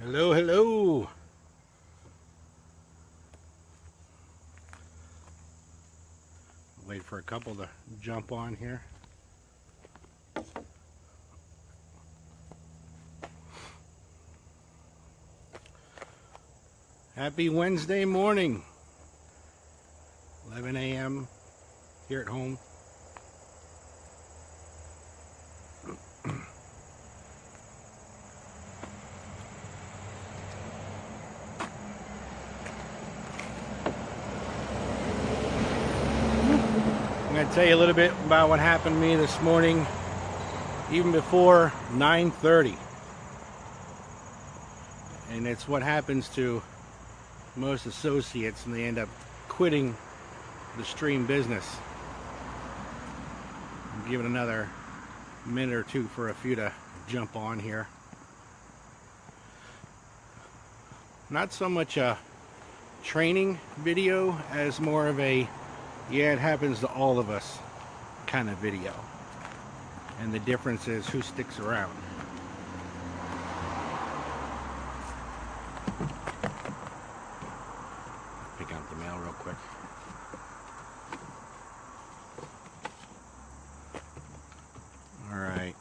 Hello, hello. Wait for a couple to jump on here. Happy Wednesday morning. 11 a.m. here at home. I'm going to tell you a little bit about what happened to me this morning, even before 9:30. And it's what happens to most associates, and they end up quitting the stream business. I'm giving another minute or two for a few to jump on here. Not so much a training video as more of a yeah, it happens to all of us kind of video. And the difference is who sticks around. Pick out the mail real quick. All right.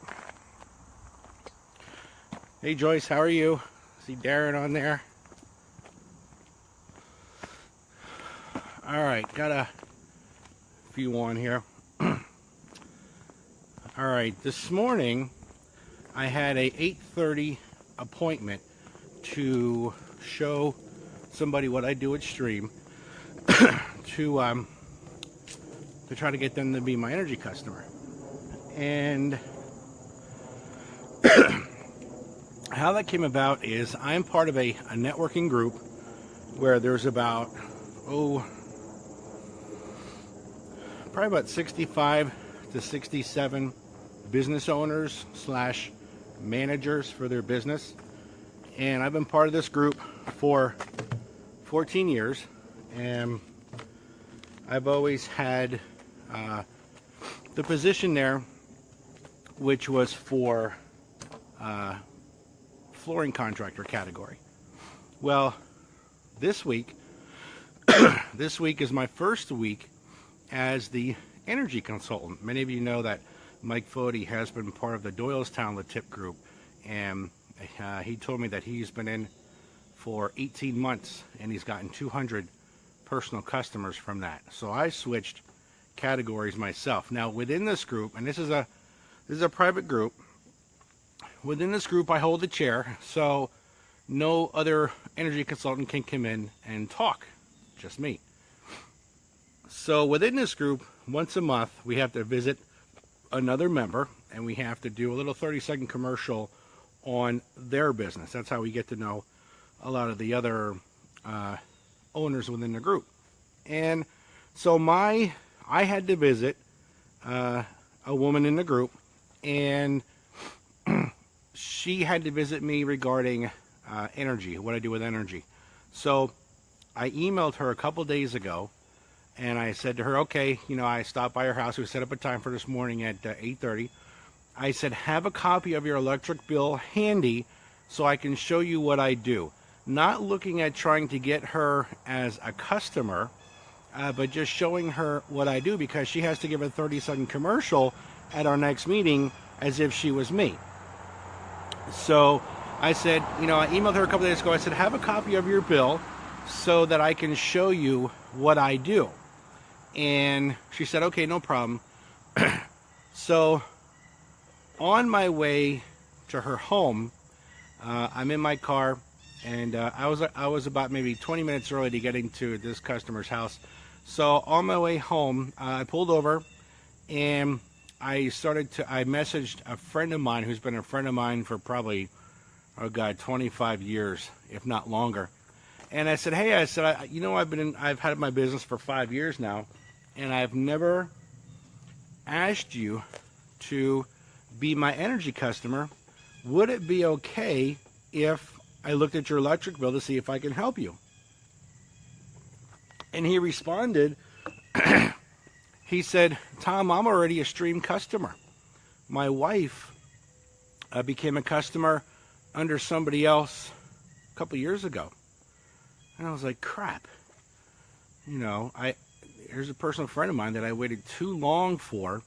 Hey Joyce, how are you? See Darren on there? All right, got a few on here. All right, this morning I had a 8:30 appointment to show somebody what I do at Stream to try to get them to be my energy customer. And how that came about is I'm part of a networking group where there's about probably about 65 to 67 business owners slash managers for their business. And I've been part of this group for 14 years. And I've always had the position there, which was for flooring contractor category. Well, this week is my first week as the energy consultant. Many of you know that Mike Fody has been part of the Doylestown LaTip group, and he told me that he's been in for 18 months and he's gotten 200 personal customers from that. So I switched categories myself. Now within this group, and this is a private group, within this group I hold the chair, so no other energy consultant can come in and talk, just me. So within this group, once a month, we have to visit another member, and we have to do a little 30-second commercial on their business. That's how we get to know a lot of the other owners within the group. And so I had to visit a woman in the group, and she had to visit me regarding energy, what I do with energy. So I emailed her a couple days ago, and I said to her, okay, I stopped by her house. We set up a time for this morning at 8:30. I said, have a copy of your electric bill handy so I can show you what I do. Not looking at trying to get her as a customer, but just showing her what I do, because she has to give a 30-second commercial at our next meeting as if she was me. So I said, I emailed her a couple days ago. I said, have a copy of your bill so that I can show you what I do. And she said, okay, no problem. So on my way to her home, I'm in my car, and I was about maybe 20 minutes early to getting to this customer's house. So on my way home, I pulled over, and I messaged a friend of mine who's been a friend of mine for probably, 25 years, if not longer. And I said, hey, I've had my business for 5 years now, and I've never asked you to be my energy customer. Would it be okay if I looked at your electric bill to see if I can help you? And he responded, he said, Tom, I'm already a Stream customer. My wife became a customer under somebody else couple years ago. And I was like, crap. Here's a personal friend of mine that I waited too long for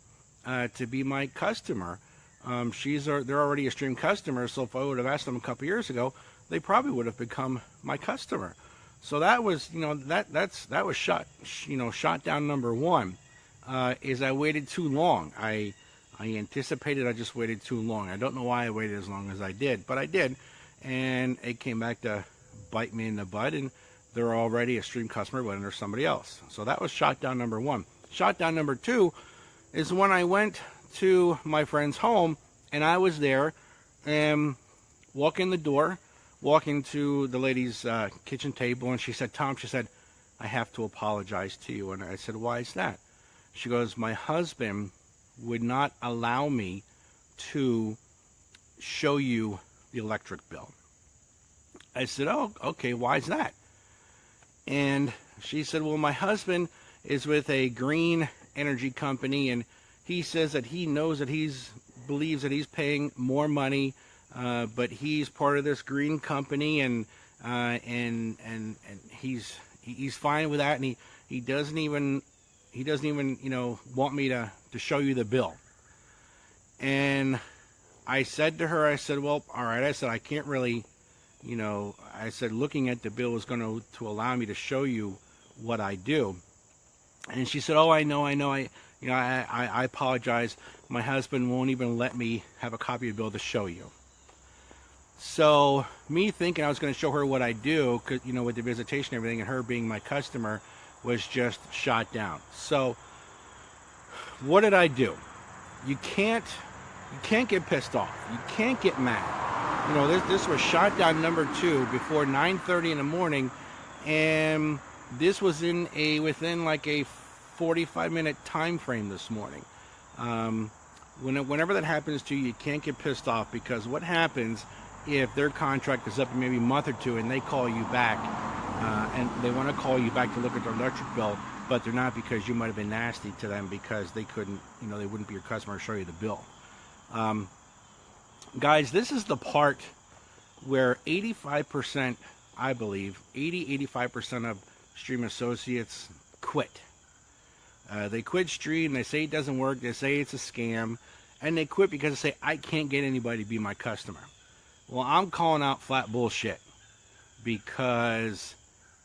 to be my customer. They're already a Stream customer, so if I would have asked them a couple years ago, they probably would have become my customer. So that was, that was shot down number one. Is I waited too long. I anticipated I just waited too long. I don't know why I waited as long as I did, but I did, and it came back to bite me in the butt. And they're already a Stream customer, but under somebody else. So that was shot down number one. Shot down number two is when I went to my friend's home, and I was there, and walking to the lady's kitchen table, and she said, Tom, she said, I have to apologize to you. And I said, why is that? She goes, my husband would not allow me to show you the electric bill. I said, oh, okay, why is that? And she said, well, my husband is with a green energy company, and he says that he knows that believes that he's paying more money, but he's part of this green company, and he's fine with that, and he doesn't even want me to show you the bill. And I said to her, I said, well, all right. I said, I can't really, I said, looking at the bill is going to allow me to show you what I do. And she said, oh, I know. I apologize. My husband won't even let me have a copy of the bill to show you. So me thinking I was going to show her what I do, cause, with the visitation and everything, and her being my customer, was just shot down. So what did I do? You can't get pissed off. You can't get mad. This was shot down number two before 9:30 in the morning, and this was within like a 45-minute time frame this morning. Whenever that happens to you, you can't get pissed off, because what happens if their contract is up in maybe a month or two and they call you back and they want to call you back to look at their electric bill, but they're not, because you might have been nasty to them because they couldn't, they wouldn't be your customer or show you the bill. Guys, this is the part where 85%, I believe, 85% of Stream associates quit. They quit Stream, they say it doesn't work, they say it's a scam, and they quit because they say, I can't get anybody to be my customer. Well, I'm calling out flat bullshit, because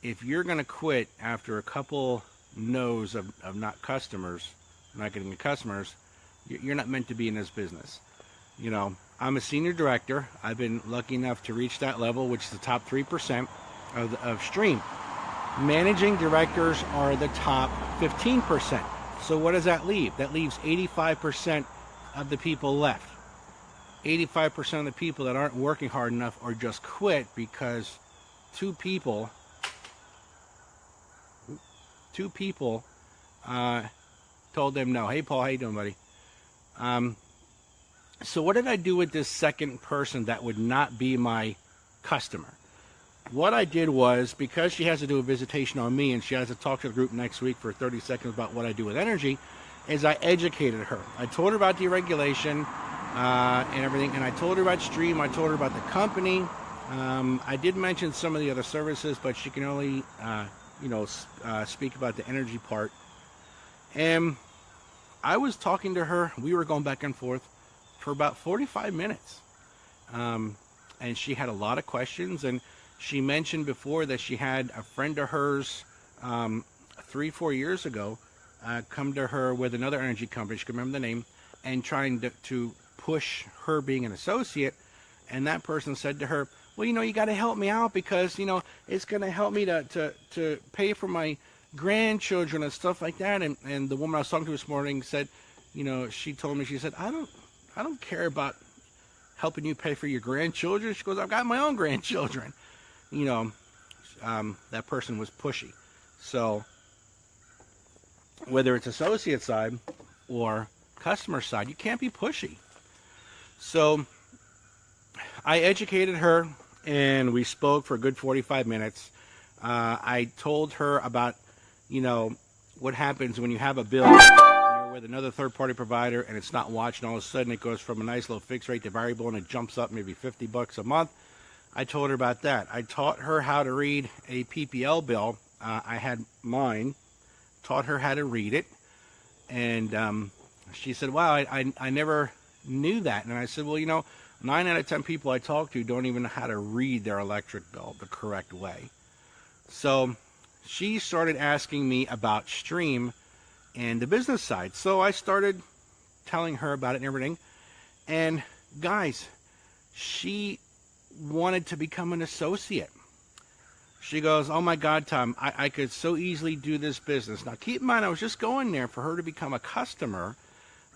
if you're going to quit after a couple no's of not getting the customers, you're not meant to be in this business. I'm a senior director. I've been lucky enough to reach that level, which is the top 3% of Stream. Managing directors are the top 15%. So what does that leave? That leaves 85% of the people left. 85% of the people that aren't working hard enough or just quit because two people told them no. Hey, Paul, how you doing, buddy? So what did I do with this second person that would not be my customer? What I did was, because she has to do a visitation on me and she has to talk to the group next week for 30 seconds about what I do with energy, is I educated her. I told her about deregulation and everything, and I told her about Stream. I told her about the company. I did mention some of the other services, but she can only, speak about the energy part. And I was talking to her. We were going back and forth for about 45 minutes. And she had a lot of questions, and she mentioned before that she had a friend of hers 3-4 years ago come to her with another energy company, she can remember the name, and trying to push her being an associate. And that person said to her, well, you got to help me out, because, it's going to help me to pay for my grandchildren and stuff like that. And the woman I was talking to this morning said, she told me, she said, I don't care about helping you pay for your grandchildren. She goes, I've got my own grandchildren. That person was pushy. So whether it's associate side or customer side, you can't be pushy. So I educated her, and we spoke for a good 45 minutes. I told her about, what happens when you have a bill and you're with another third-party provider and it's not watched, and all of a sudden it goes from a nice little fixed rate to variable, and it jumps up maybe $50 a month. I told her about that. I taught her how to read a PPL bill. I had mine, taught her how to read it, and she said, wow, I never knew that. And I said, well, 9 out of 10 people I talk to don't even know how to read their electric bill the correct way. So she started asking me about Stream and the business side. So I started telling her about it and everything. And guys, she wanted to become an associate. She goes, oh my God, Tom, I could so easily do this business. Now keep in mind, I was just going there for her to become a customer.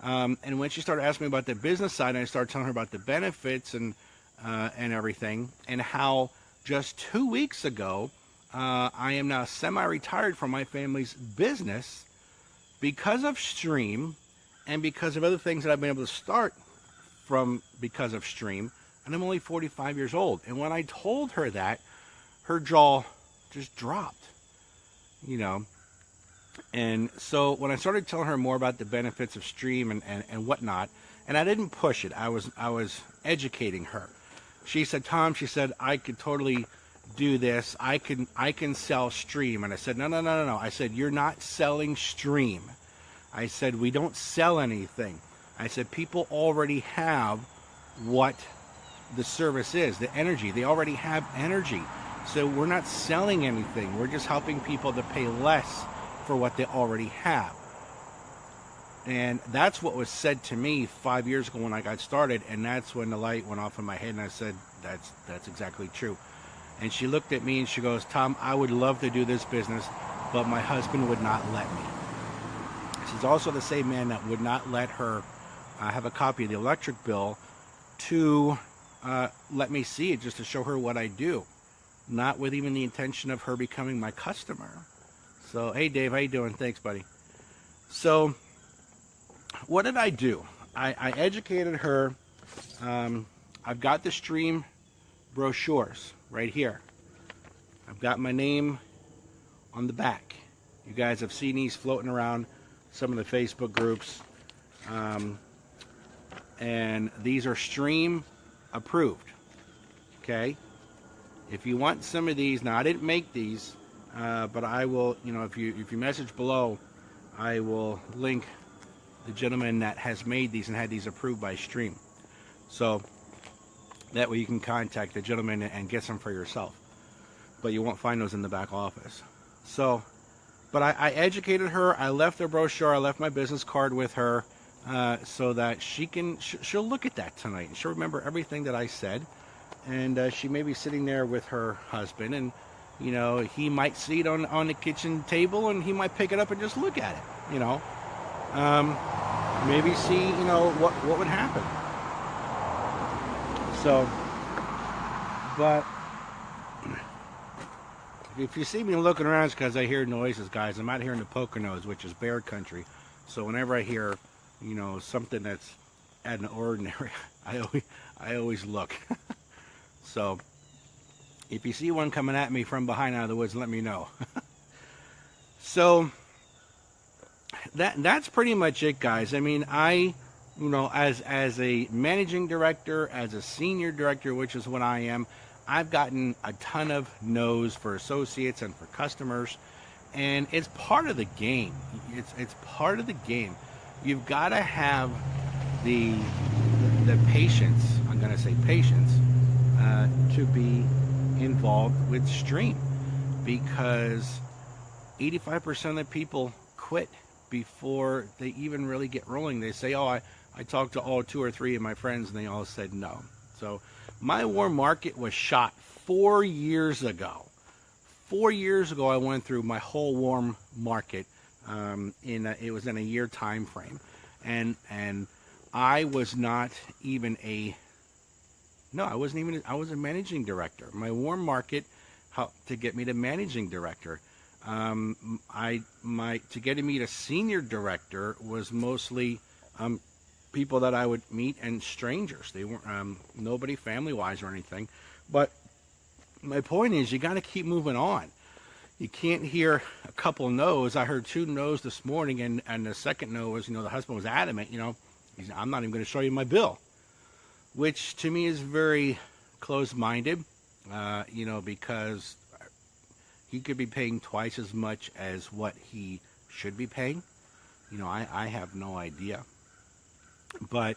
And when she started asking me about the business side, I started telling her about the benefits and everything, and how just 2 weeks ago, I am now semi-retired from my family's business because of Stream and because of other things that I've been able to start from because of Stream. And I'm only 45 years old. And when I told her that, her jaw just dropped, And so when I started telling her more about the benefits of Stream and whatnot, and I didn't push it, I was educating her. She said, Tom, she said, I could totally do this. I can sell Stream. And I said, no. I said, you're not selling Stream. I said, we don't sell anything. I said, people already have what the service is, the energy. They already have energy. So we're not selling anything. We're just helping people to pay less for what they already have. And that's what was said to me 5 years ago when I got started, and that's when the light went off in my head, and I said, that's exactly true. And she looked at me and she goes, Tom, I would love to do this business, but my husband would not let me. She's also the same man that would not let her have a copy of the electric bill to let me see it, just to show her what I do, not with even the intention of her becoming my customer. So, hey, Dave, how you doing? Thanks, buddy. So, what did I do? I educated her. I've got the Stream brochures right here. I've got my name on the back. You guys have seen these floating around some of the Facebook groups. And these are Stream approved. Okay? If you want some of these, now I didn't make these, but I will, if you message below, I will link the gentleman that has made these and had these approved by Stream. So that way you can contact the gentleman and get some for yourself. But you won't find those in the back office. So, but I educated her. I left the brochure. I left my business card with her so that she'll look at that tonight. She'll remember everything that I said. And she may be sitting there with her husband, and he might see it on the kitchen table, and he might pick it up and just look at it. Maybe see what would happen. So, but if you see me looking around, it's because I hear noises, guys. I'm out here in the Poconos, which is bear country. So whenever I hear something that's out of the ordinary, I always look. So, if you see one coming at me from behind out of the woods, let me know. So, that's pretty much it, guys. I mean, as a managing director, as a senior director, which is what I am, I've gotten a ton of no's for associates and for customers, and it's part of the game. It's part of the game. You've got to have the patience. I'm going to say patience. To be involved with Stream, because 85% of the people quit before they even really get rolling. They say, oh, I talked to all 2 or 3 of my friends and they all said no. So my warm market was shot 4 years ago. 4 years ago I went through my whole warm market. It was in a year time frame, and I was not even I was a managing director. My warm market helped to get me to managing director. To get me to senior director was mostly people that I would meet and strangers. They weren't nobody family-wise or anything. But my point is, you got to keep moving on. You can't hear a couple no's. I heard 2 no's this morning, and the second no was, the husband was adamant. I'm not even going to show you my bill. Which to me is very closed-minded. you know, because he could be paying twice as much as what he should be paying. You know, I have no idea. But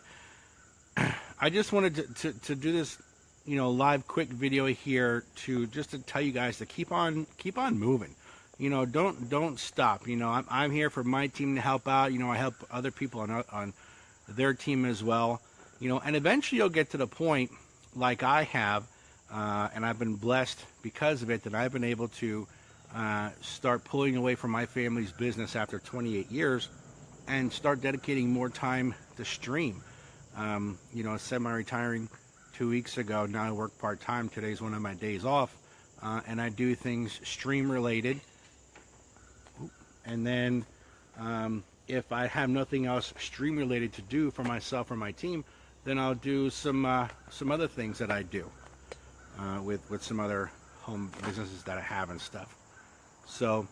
I just wanted to do this, you know, live quick video here to just to tell you guys to keep on moving. You know, don't stop. You know, I'm here for my team to help out. You know, I help other people on their team as well. You know, and eventually you'll get to the point like I have, and I've been blessed because of it, that I've been able to start pulling away from my family's business after 28 years and start dedicating more time to stream. You know, semi-retiring 2 weeks ago. Now I work part-time. Today's one of my days off, and I do things stream related. And then if I have nothing else stream related to do for myself or my team, then I'll do some other things that I do with some other home businesses that I have and stuff. So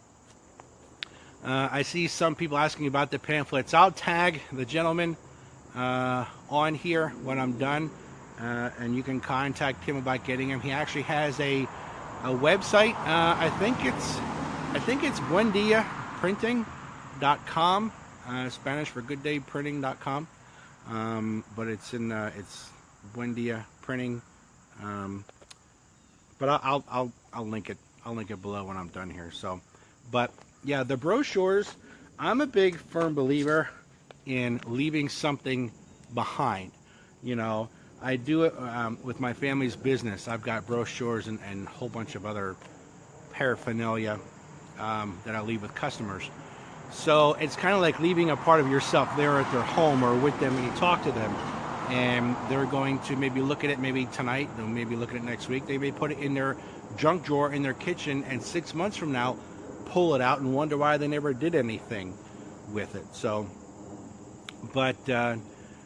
I see some people asking about the pamphlets. I'll tag the gentleman on here when I'm done, and you can contact him about getting him. He actually has a website. I think it's buendiaprinting.com, Spanish for good day printing.com. But it's Buendia Printing. But I'll link it. I'll link it below when I'm done here. So, but yeah, the brochures. I'm a big firm believer in leaving something behind. You know, I do it with my family's business. I've got brochures and a whole bunch of other paraphernalia that I leave with customers. So it's kind of like leaving a part of yourself there at their home or with them when you talk to them. And they're going to maybe look at it maybe tonight, they'll maybe look at it next week. They may put it in their junk drawer in their kitchen, and 6 months from now, pull it out and wonder why they never did anything with it. So, but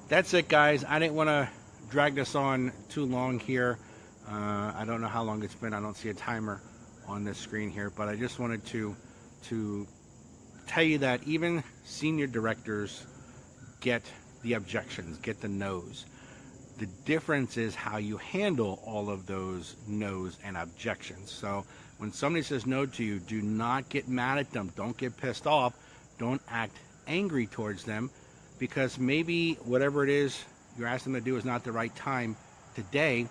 that's it, guys. I didn't want to drag this on too long here. I don't know how long it's been. I don't see a timer on this screen here, but I just wanted to tell you that even senior directors get the objections, get the no's. The difference is how you handle all of those no's and objections. So when somebody says no to you, do not get mad at them. Don't get pissed off. Don't act angry towards them, because maybe whatever it is you're asking them to do is not the right time today,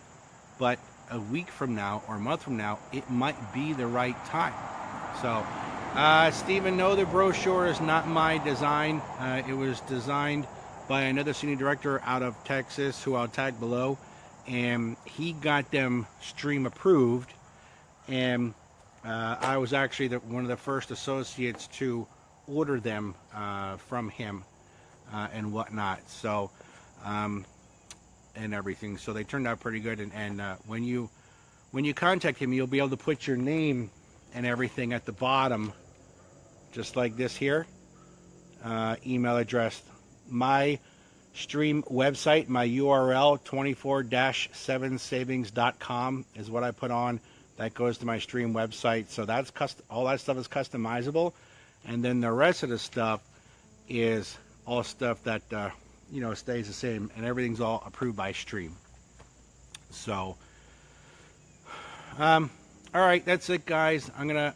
but a week from now or a month from now, it might be the right time. So, Stephen, no, the brochure is not my design. It was designed by another senior director out of Texas, who I'll tag below, and he got them stream approved, and I was actually one of the first associates to order them from him and whatnot. So, and everything. So they turned out pretty good. And when you contact him, you'll be able to put your name and everything at the bottom, just like this here. Email address. My stream website, my URL, 24-7savings.com is what I put on. That goes to my stream website. So that's all that stuff is customizable. And then the rest of the stuff is all stuff that you know, stays the same, and everything's all approved by Stream. So, all right, that's it, guys. I'm gonna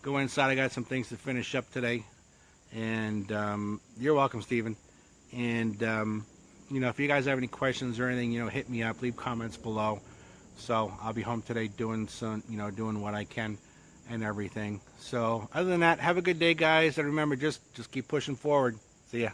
go inside. I got some things to finish up today, and you're welcome, Stephen. And you know, if you guys have any questions or anything, you know, hit me up. Leave comments below. So I'll be home today doing doing what I can and everything. So other than that, have a good day, guys, and remember, just keep pushing forward. See ya.